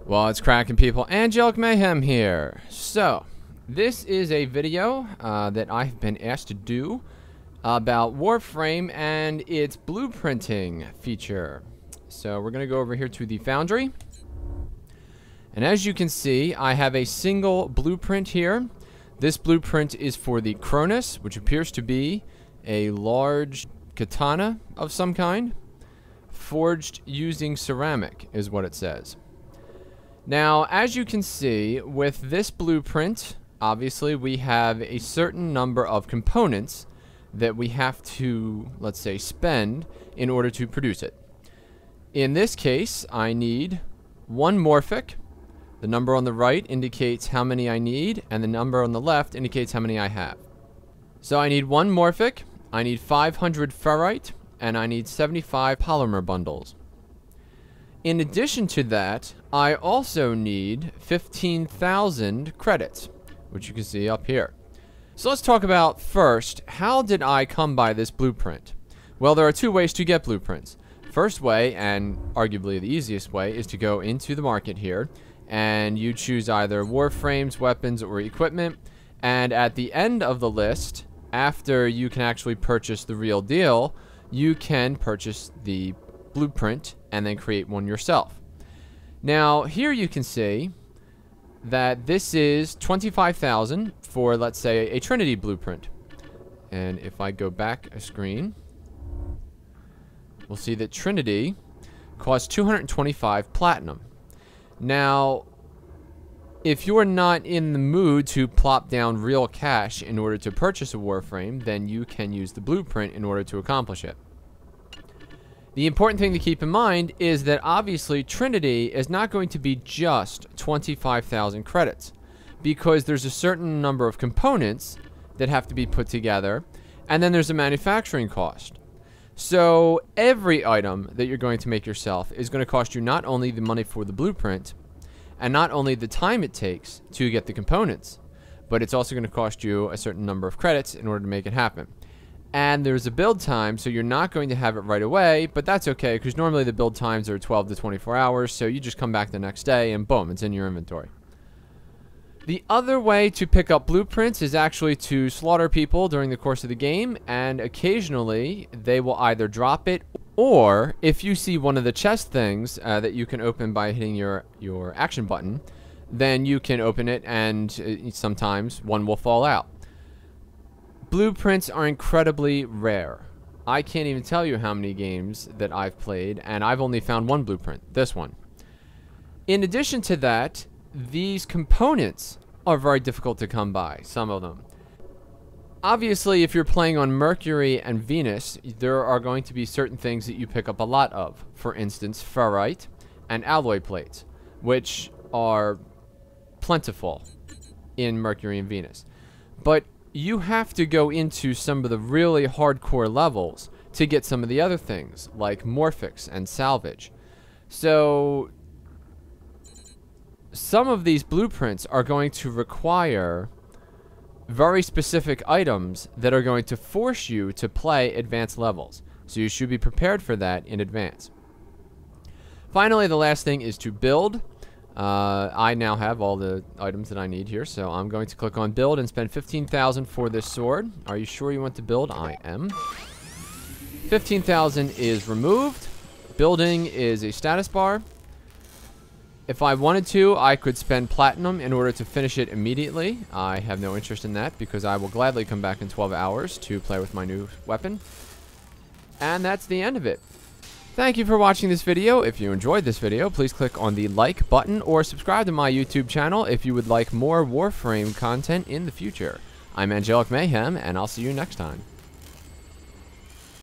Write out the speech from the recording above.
Well, it's cracking, people. Angelic Mayhem here. So, this is a video that I've been asked to do about Warframe and its blueprinting feature. So, we're going to go over here to the Foundry. And as you can see, I have a single blueprint here. This blueprint is for the Cronus, which appears to be a large katana of some kind, forged using ceramic, is what it says. Now, as you can see, with this blueprint, obviously we have a certain number of components that we have to, let's say, spend in order to produce it. In this case, I need one morphic. The number on the right indicates how many I need, and the number on the left indicates how many I have. So I need one morphic, I need 500 ferrite, and I need 75 polymer bundles. In addition to that, I also need 15,000 credits, which you can see up here. So let's talk about first, how did I come by this blueprint? Well, there are two ways to get blueprints. First way, and arguably the easiest way, is to go into the market here, and you choose either Warframes, weapons, or equipment, and at the end of the list, after you can actually purchase the real deal, you can purchase the blueprint and then create one yourself. Now here you can see that this is 25,000 for, let's say, a Trinity blueprint. And if I go back a screen, we'll see that Trinity costs 225 platinum. Now, if you're not in the mood to plop down real cash in order to purchase a Warframe, then you can use the blueprint in order to accomplish it. The important thing to keep in mind is that obviously Trinity is not going to be just 25,000 credits, because there's a certain number of components that have to be put together, and then there's a manufacturing cost. So every item that you're going to make yourself is going to cost you not only the money for the blueprint, and not only the time it takes to get the components, but it's also going to cost you a certain number of credits in order to make it happen. And there's a build time, so you're not going to have it right away, but that's okay, because normally the build times are 12 to 24 hours, so you just come back the next day and boom, it's in your inventory. The other way to pick up blueprints is actually to slaughter people during the course of the game, and occasionally they will either drop it, or if you see one of the chest things that you can open by hitting your action button, then you can open it and sometimes one will fall out. Blueprints are incredibly rare. I can't even tell you how many games that I've played, and I've only found one blueprint, this one. In addition to that, these components are very difficult to come by, some of them. Obviously, if you're playing on Mercury and Venus, there are going to be certain things that you pick up a lot of. For instance, ferrite and alloy plates, which are plentiful in Mercury and Venus. But you have to go into some of the really hardcore levels to get some of the other things, like morphics and salvage. So some of these blueprints are going to require very specific items that are going to force you to play advanced levels. So you should be prepared for that in advance. Finally, the last thing is to build. I now have all the items that I need here, so I'm going to click on build and spend 15,000 for this sword. Are you sure you want to build? I am. 15,000 is removed. Building is a status bar. If I wanted to, I could spend platinum in order to finish it immediately. I have no interest in that because I will gladly come back in 12 hours to play with my new weapon. And that's the end of it. Thank you for watching this video. If you enjoyed this video, please click on the like button or subscribe to my YouTube channel if you would like more Warframe content in the future. I'm Angelic Mayhem, and I'll see you next time.